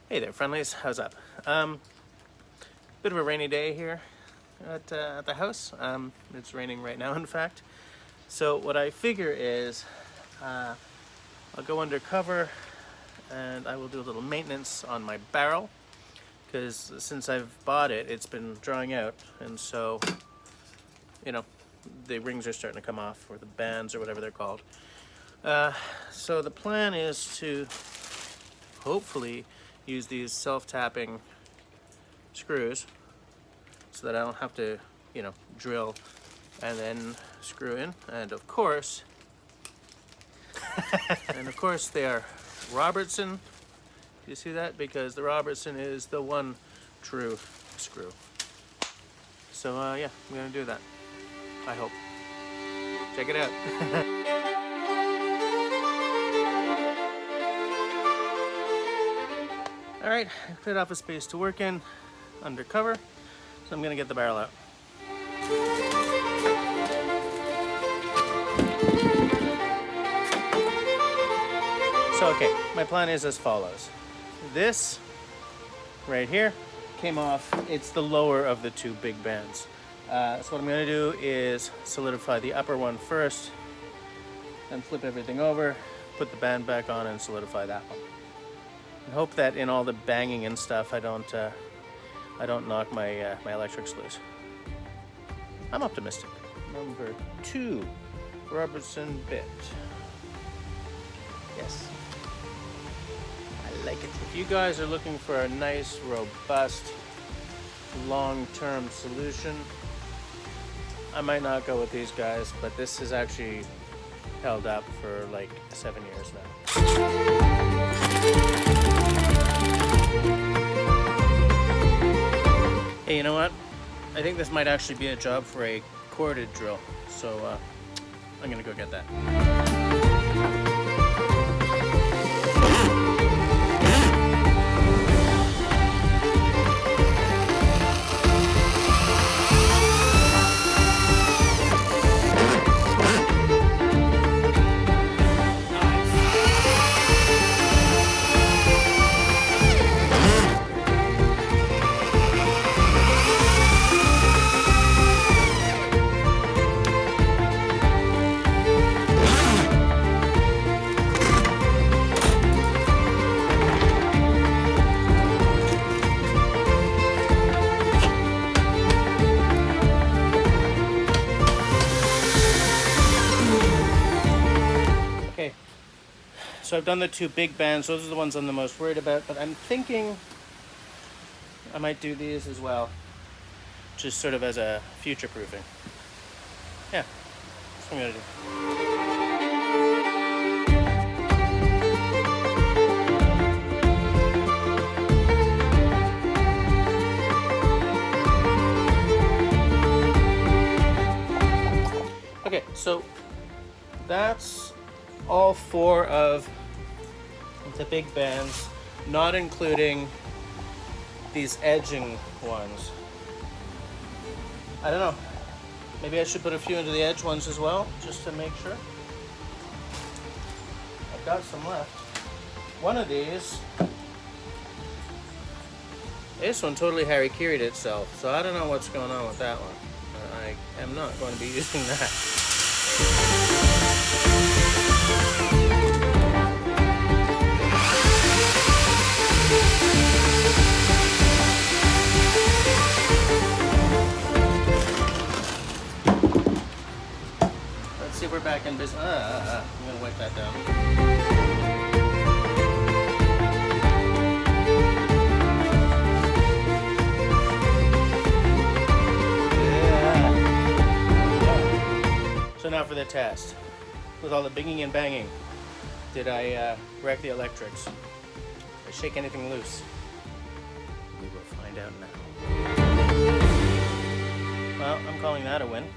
Hey there, friendlies. How's up? Bit of a rainy day here at the house. It's raining right now, in fact. So what I figure is I'll go undercover and I will do a little maintenance on my barrel, because since I've bought it, it's been drying out, and so, you know, the rings are starting to come off, or the bands, or whatever they're called. So the plan is to hopefully use these self-tapping screws so that I don't have to, drill and then screw in. And of course, they are Robertson. Do you see that? Because the Robertson is the one true screw. So yeah, I'm gonna do that. I hope. Check it out. All right, I cleared off a space to work in, undercover, so I'm gonna get the barrel out. So okay, my plan is as follows. This right here came off. It's the lower of the two big bands. So what I'm gonna do is solidify the upper one first, then flip everything over, put the band back on, and solidify that one. And hope that in all the banging and stuff, I don't knock my my electrics loose. I'm optimistic. Number 2, Robertson bit. Yes, I like it. If you guys are looking for a nice, robust, long-term solution, I might not go with these guys, but this has actually held up for like 7 years now. Hey, you know what? I think this might actually be a job for a corded drill, so I'm gonna go get that. So I've done the two big bands. Those are the ones I'm the most worried about, but I'm thinking I might do these as well, just sort of as a future proofing. Yeah, that's what I'm gonna do. Okay, so that's all 4 of the big bands, not including these edging ones. I don't know, maybe I should put a few into the edge ones as well, just to make sure. I've got some left. One of these, this one totally harikiri'd itself, so I don't know what's going on with that one. I am not going to be using that. Let's see if we're back in business. I'm gonna wipe that down. So now for the test. With all the binging and banging, did I wreck the electrics? Did I shake anything loose? We will find out now. Well, I'm calling that a win.